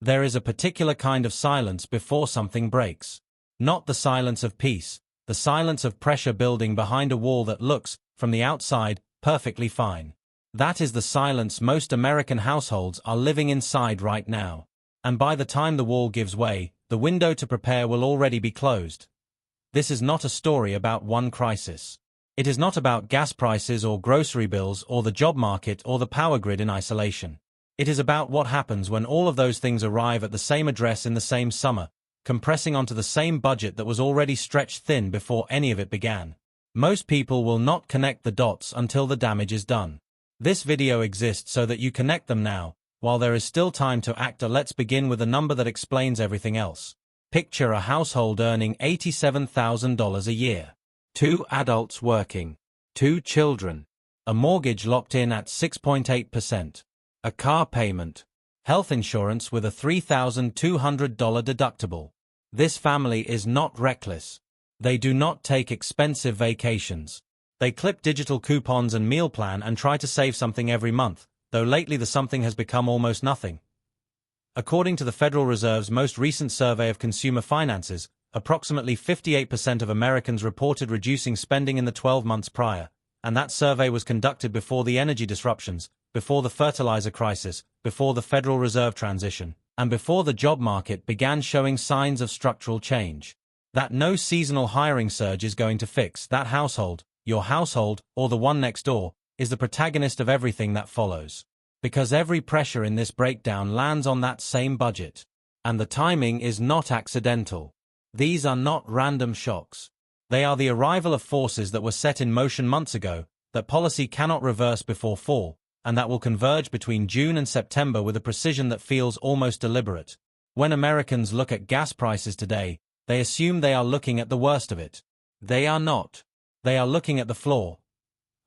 There is a particular kind of silence before something breaks. Not the silence of peace, the silence of pressure building behind a wall that looks, from the outside, perfectly fine. That is the silence most American households are living inside right now. And by the time the wall gives way, the window to prepare will already be closed. This is not a story about one crisis. It is not about gas prices or grocery bills or the job market or the power grid in isolation. It is about what happens when all of those things arrive at the same address in the same summer, compressing onto the same budget that was already stretched thin before any of it began. Most people will not connect the dots until the damage is done. This video exists so that you connect them now, while there is still time to act. Let's begin with a number that explains everything else. Picture a household earning $87,000 a year. 2 adults working. 2 children. A mortgage locked in at 6.8%. A car payment. Health insurance with a $3,200 deductible. This family is not reckless. They do not take expensive vacations. They clip digital coupons and meal plan and try to save something every month, though lately the something has become almost nothing. According to the Federal Reserve's most recent survey of consumer finances, approximately 58% of Americans reported reducing spending in the 12 months prior, and that survey was conducted before the energy disruptions, before the fertilizer crisis, before the Federal Reserve transition, and before the job market began showing signs of structural change. That no seasonal hiring surge is going to fix that household, your household, or the one next door, is the protagonist of everything that follows. Because every pressure in this breakdown lands on that same budget. And the timing is not accidental. These are not random shocks. They are the arrival of forces that were set in motion months ago, that policy cannot reverse before fall, and that will converge between June and September with a precision that feels almost deliberate. When Americans look at gas prices today, they assume they are looking at the worst of it. They are not. They are looking at the floor.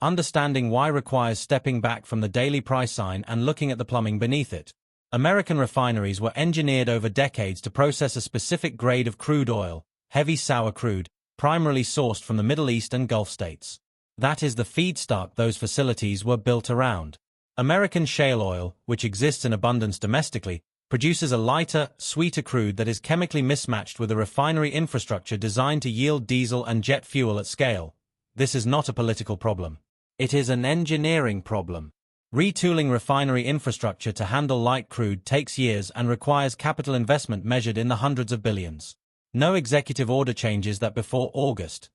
Understanding why requires stepping back from the daily price sign and looking at the plumbing beneath it. American refineries were engineered over decades to process a specific grade of crude oil, heavy sour crude, primarily sourced from the Middle East and Gulf states. That is the feedstock those facilities were built around. American shale oil, which exists in abundance domestically, produces a lighter, sweeter crude that is chemically mismatched with a refinery infrastructure designed to yield diesel and jet fuel at scale. This is not a political problem. It is an engineering problem. Retooling refinery infrastructure to handle light crude takes years and requires capital investment measured in the hundreds of billions. No executive order changes that before August.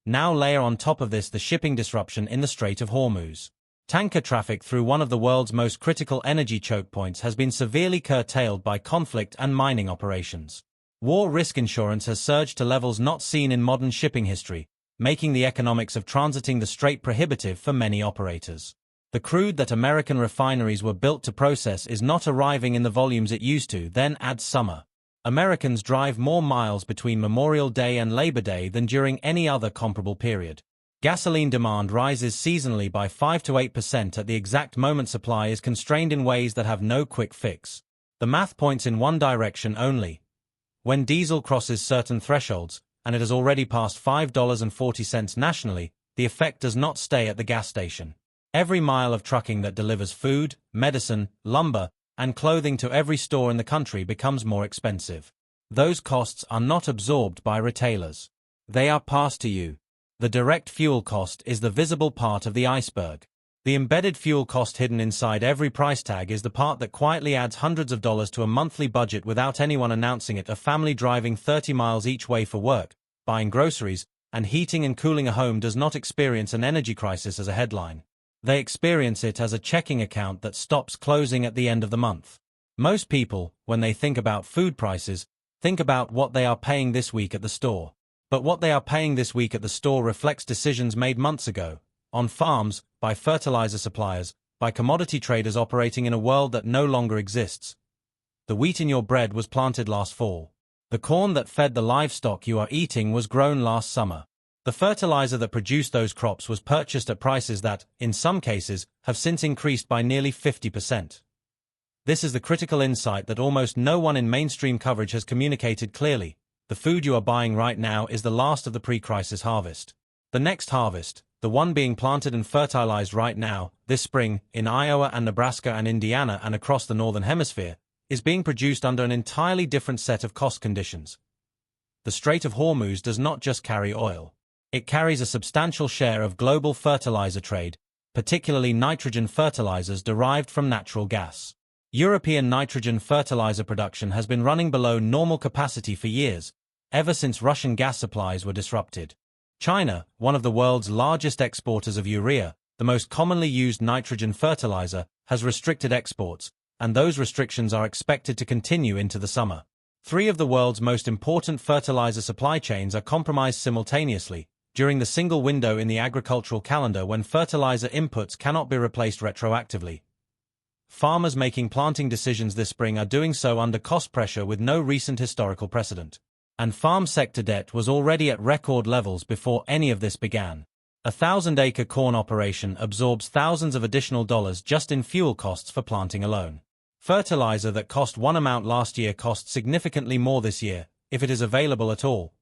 Now layer on top of this the shipping disruption in the Strait of Hormuz. Tanker traffic through one of the world's most critical energy choke points has been severely curtailed by conflict and mining operations. War risk insurance has surged to levels not seen in modern shipping history, making the economics of transiting the strait prohibitive for many operators. The crude that American refineries were built to process is not arriving in the volumes it used to. Then add summer. Americans drive more miles between Memorial Day and Labor Day than during any other comparable period. Gasoline demand rises seasonally by 5 to 8% at the exact moment supply is constrained in ways that have no quick fix. The math points in one direction only. When diesel crosses certain thresholds, and it has already passed $5.40 nationally, the effect does not stay at the gas station. Every mile of trucking that delivers food, medicine, lumber, and clothing to every store in the country becomes more expensive. Those costs are not absorbed by retailers. They are passed to you. The direct fuel cost is the visible part of the iceberg. The embedded fuel cost hidden inside every price tag is the part that quietly adds hundreds of dollars to a monthly budget without anyone announcing it. A family driving 30 miles each way for work, buying groceries, and heating and cooling a home does not experience an energy crisis as a headline. They experience it as a checking account that stops closing at the end of the month. Most people, when they think about food prices, think about what they are paying this week at the store. But what they are paying this week at the store reflects decisions made months ago, on farms, by fertilizer suppliers, by commodity traders operating in a world that no longer exists. The wheat in your bread was planted last fall. The corn that fed the livestock you are eating was grown last summer. The fertilizer that produced those crops was purchased at prices that, in some cases, have since increased by nearly 50%. This is the critical insight that almost no one in mainstream coverage has communicated clearly. The food you are buying right now is the last of the pre-crisis harvest. The next harvest, the one being planted and fertilized right now, this spring, in Iowa and Nebraska and Indiana and across the Northern Hemisphere, is being produced under an entirely different set of cost conditions. The Strait of Hormuz does not just carry oil. It carries a substantial share of global fertilizer trade, particularly nitrogen fertilizers derived from natural gas. European nitrogen fertilizer production has been running below normal capacity for years, ever since Russian gas supplies were disrupted. China, one of the world's largest exporters of urea, the most commonly used nitrogen fertilizer, has restricted exports, and those restrictions are expected to continue into the summer. Three of the world's most important fertilizer supply chains are compromised simultaneously, during the single window in the agricultural calendar when fertilizer inputs cannot be replaced retroactively. Farmers making planting decisions this spring are doing so under cost pressure with no recent historical precedent. And farm sector debt was already at record levels before any of this began. A 1,000-acre corn operation absorbs thousands of additional dollars just in fuel costs for planting alone. Fertilizer that cost one amount last year costs significantly more this year, if it is available at all.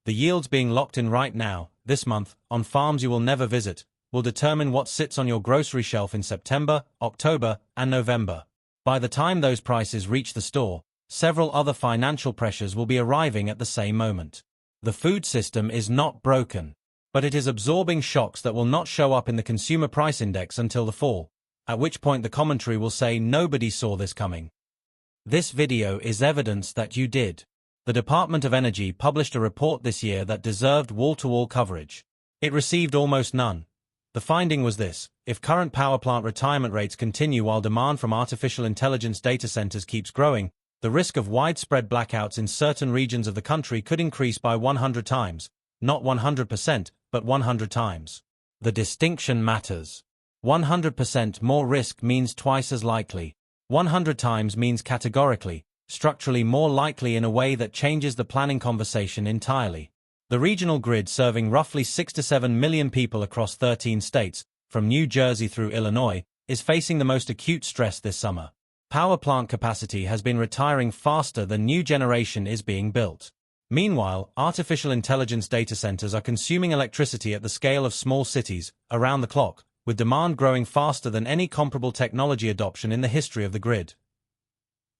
The yields being locked in right now, this month, on farms you will never visit, will determine what sits on your grocery shelf in September, October, and November. By the time those prices reach the store, several other financial pressures will be arriving at the same moment. The food system is not broken, but it is absorbing shocks that will not show up in the consumer price index until the fall, at which point the commentary will say nobody saw this coming. This video is evidence that you did. The Department of Energy published a report this year that deserved wall-to-wall coverage. It received almost none. The finding was this: if current power plant retirement rates continue while demand from artificial intelligence data centers keeps growing, the risk of widespread blackouts in certain regions of the country could increase by 100 times, not 100%, but 100 times. The distinction matters. 100% more risk means twice as likely. 100 times means categorically, structurally more likely in a way that changes the planning conversation entirely. The regional grid serving roughly 6 to 7 million people across 13 states, from New Jersey through Illinois, is facing the most acute stress this summer. Power plant capacity has been retiring faster than new generation is being built. Meanwhile, artificial intelligence data centers are consuming electricity at the scale of small cities, around the clock, with demand growing faster than any comparable technology adoption in the history of the grid.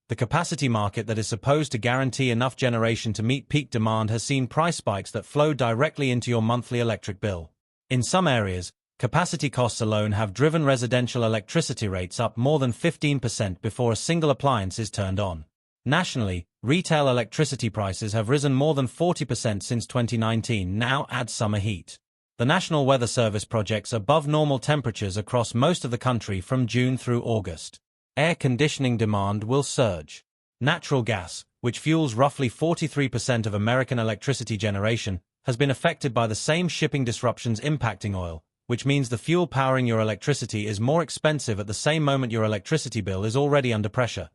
The capacity market that is supposed to guarantee enough generation to meet peak demand has seen price spikes that flow directly into your monthly electric bill. In some areas, capacity costs alone have driven residential electricity rates up more than 15% before a single appliance is turned on. Nationally, retail electricity prices have risen more than 40% since 2019. Now add summer heat. The National Weather Service projects above normal temperatures across most of the country from June through August. Air conditioning demand will surge. Natural gas, which fuels roughly 43% of American electricity generation, has been affected by the same shipping disruptions impacting oil, which means the fuel powering your electricity is more expensive at the same moment your electricity bill is already under pressure.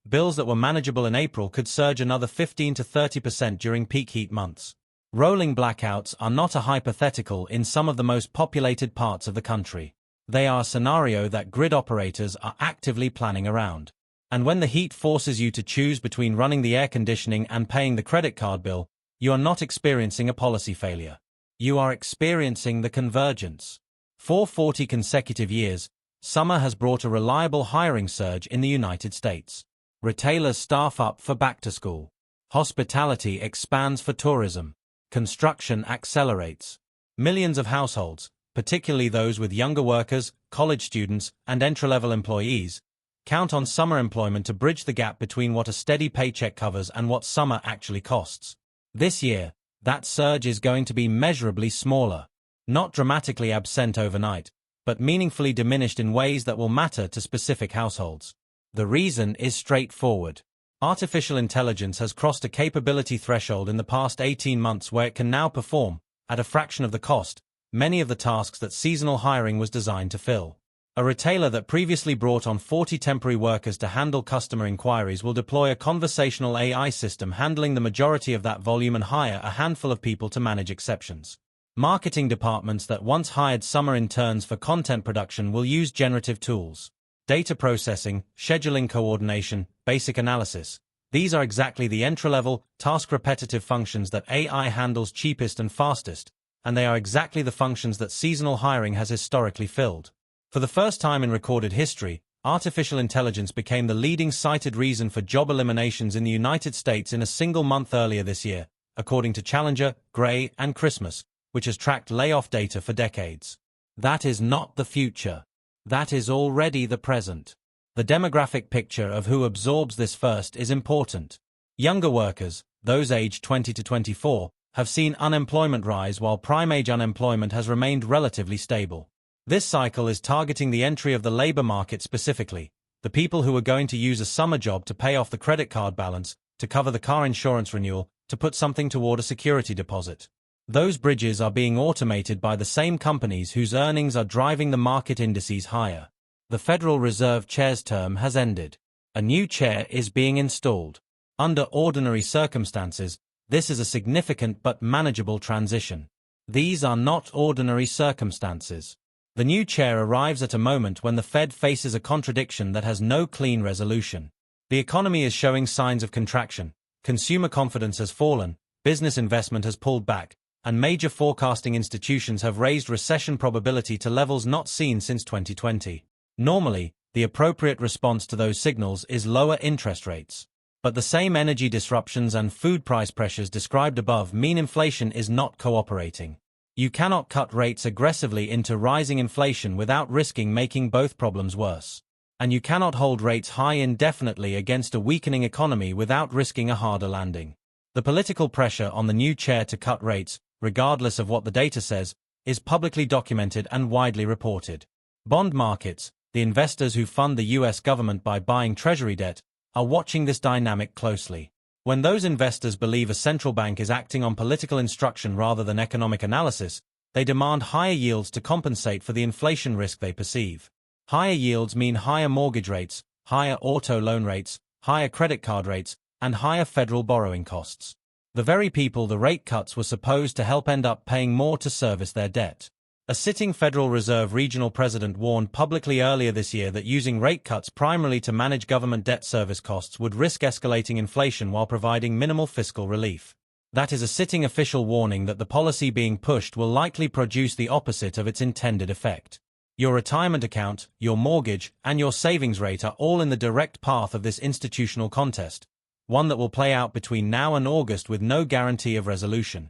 Bills that were manageable in April could surge another 15 to 30% during peak heat months. Rolling blackouts are not a hypothetical in some of the most populated parts of the country. They are a scenario that grid operators are actively planning around. And when the heat forces you to choose between running the air conditioning and paying the credit card bill, you are not experiencing a policy failure. You are experiencing the convergence. For 40 consecutive years, summer has brought a reliable hiring surge in the United States. Retailers staff up for back to school. Hospitality expands for tourism. Construction accelerates. Millions of households, particularly those with younger workers, college students, and entry-level employees, count on summer employment to bridge the gap between what a steady paycheck covers and what summer actually costs. This year, that surge is going to be measurably smaller. Not dramatically absent overnight, but meaningfully diminished in ways that will matter to specific households. The reason is straightforward. Artificial intelligence has crossed a capability threshold in the past 18 months where it can now perform, at a fraction of the cost, many of the tasks that seasonal hiring was designed to fill. A retailer that previously brought on 40 temporary workers to handle customer inquiries will deploy a conversational AI system handling the majority of that volume and hire a handful of people to manage exceptions. Marketing departments that once hired summer interns for content production will use generative tools. Data processing, scheduling coordination, basic analysis. These are exactly the entry-level, task-repetitive functions that AI handles cheapest and fastest, and they are exactly the functions that seasonal hiring has historically filled. For the first time in recorded history, artificial intelligence became the leading cited reason for job eliminations in the United States in a single month earlier this year, according to Challenger, Gray, and Christmas, which has tracked layoff data for decades. That is not the future. That is already the present. The demographic picture of who absorbs this first is important. Younger workers, those aged 20 to 24, have seen unemployment rise while prime-age unemployment has remained relatively stable. This cycle is targeting the entry of the labor market specifically, the people who are going to use a summer job to pay off the credit card balance, to cover the car insurance renewal, to put something toward a security deposit. Those bridges are being automated by the same companies whose earnings are driving the market indices higher. The Federal Reserve Chair's term has ended. A new chair is being installed. Under ordinary circumstances, this is a significant but manageable transition. These are not ordinary circumstances. The new chair arrives at a moment when the Fed faces a contradiction that has no clean resolution. The economy is showing signs of contraction, consumer confidence has fallen, business investment has pulled back, and major forecasting institutions have raised recession probability to levels not seen since 2020. Normally, the appropriate response to those signals is lower interest rates. But the same energy disruptions and food price pressures described above mean inflation is not cooperating. You cannot cut rates aggressively into rising inflation without risking making both problems worse. And you cannot hold rates high indefinitely against a weakening economy without risking a harder landing. The political pressure on the new chair to cut rates, regardless of what the data says, is publicly documented and widely reported. Bond markets, the investors who fund the US government by buying treasury debt, are watching this dynamic closely. When those investors believe a central bank is acting on political instruction rather than economic analysis, they demand higher yields to compensate for the inflation risk they perceive. Higher yields mean higher mortgage rates, higher auto loan rates, higher credit card rates, and higher federal borrowing costs. The very people the rate cuts were supposed to help end up paying more to service their debt. A sitting Federal Reserve regional president warned publicly earlier this year that using rate cuts primarily to manage government debt service costs would risk escalating inflation while providing minimal fiscal relief. That is a sitting official warning that the policy being pushed will likely produce the opposite of its intended effect. Your retirement account, your mortgage, and your savings rate are all in the direct path of this institutional contest, one that will play out between now and August with no guarantee of resolution.